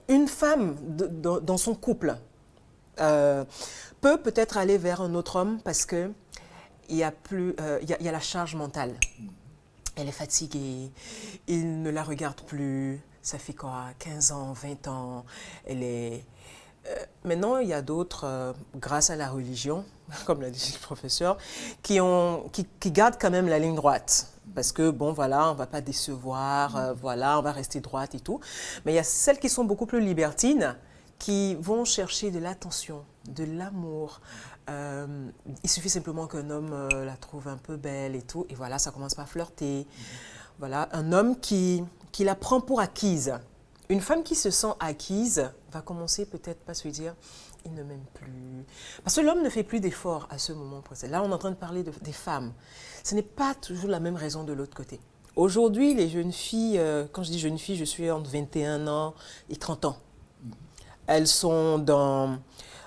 Une femme dans son couple peut peut-être aller vers un autre homme parce que il y a la charge mentale. Elle est fatiguée, il ne la regarde plus, ça fait quoi, 15 ans, 20 ans, elle est... maintenant, il y a d'autres, grâce à la religion, comme l'a dit le professeur, qui gardent quand même la ligne droite. Parce que, bon, voilà, on ne va pas décevoir, voilà, on va rester droite et tout. Mais il y a celles qui sont beaucoup plus libertines, qui vont chercher de l'attention, de l'amour. Il suffit simplement qu'un homme la trouve un peu belle et tout, et voilà, ça commence par flirter. Voilà, un homme qui la prend pour acquise. Une femme qui se sent acquise va commencer peut-être par se dire « il ne m'aime plus ». Parce que l'homme ne fait plus d'efforts à ce moment précis. Là, on est en train de parler des femmes. Ce n'est pas toujours la même raison de l'autre côté. Aujourd'hui, les jeunes filles, quand je dis jeunes filles, je suis entre 21 ans et 30 ans. Elles sont dans...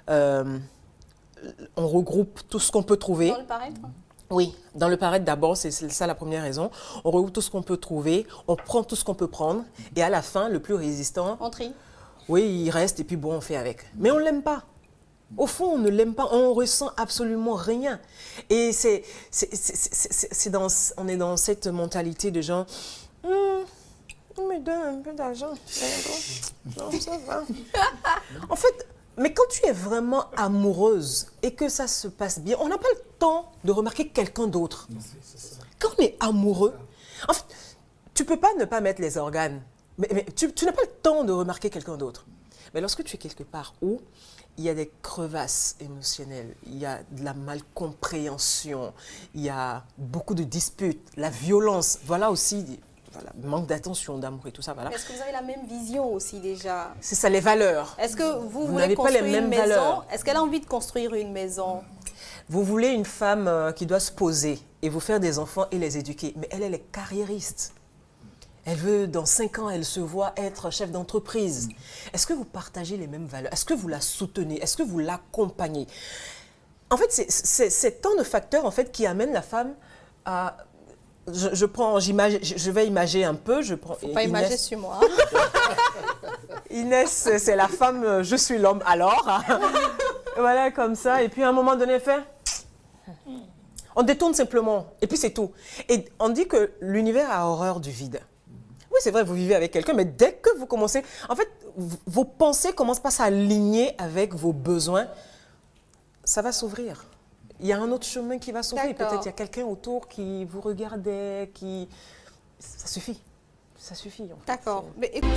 on regroupe tout ce qu'on peut trouver. Dans le paraître? Oui, dans le paraître d'abord, c'est ça la première raison. On regroupe tout ce qu'on peut trouver, on prend tout ce qu'on peut prendre, et à la fin, le plus résistant... On trie. Oui, il reste, et puis bon, on fait avec. Mais on ne l'aime pas. Au fond, on ne l'aime pas, on ressent absolument rien. Et on est dans cette mentalité de gens... on me donne un peu d'argent. Non, ça va. En fait, mais quand tu es vraiment amoureuse et que ça se passe bien, on n'a pas le temps de remarquer quelqu'un d'autre. Quand on est amoureux, en fait, tu ne peux pas ne pas mettre les organes. Mais tu n'as pas le temps de remarquer quelqu'un d'autre. Mais lorsque tu es quelque part où il y a des crevasses émotionnelles, il y a de la malcompréhension, il y a beaucoup de disputes, la violence, voilà aussi... Voilà, manque d'attention, d'amour et tout ça, voilà. Est-ce que vous avez la même vision aussi déjà? C'est ça, les valeurs. Est-ce que vous voulez n'avez pas les construire une mêmes maison? valeurs. Est-ce qu'elle a envie de construire une maison? Vous voulez une femme qui doit se poser et vous faire des enfants et les éduquer. Mais elle est carriériste. Elle veut, dans 5 ans, elle se voit être chef d'entreprise. Est-ce que vous partagez les mêmes valeurs? Est-ce que vous la soutenez? Est-ce que vous l'accompagnez? En fait, c'est tant de facteurs en fait, qui amènent la femme à... Je vais imager un peu. Faut pas imager sur moi. Inès, c'est la femme, je suis l'homme, alors. Voilà, comme ça. Et puis, à un moment donné, fait... On détourne simplement. Et puis, c'est tout. Et on dit que l'univers a horreur du vide. Oui, c'est vrai, vous vivez avec quelqu'un, mais dès que vous commencez... En fait, vos pensées commencent pas à s'aligner avec vos besoins. Ça va s'ouvrir. Il y a un autre chemin qui va s'ouvrir. Peut-être il y a quelqu'un autour qui vous regardait, qui... Ça suffit. Ça suffit. En fait. D'accord. Mais écoute...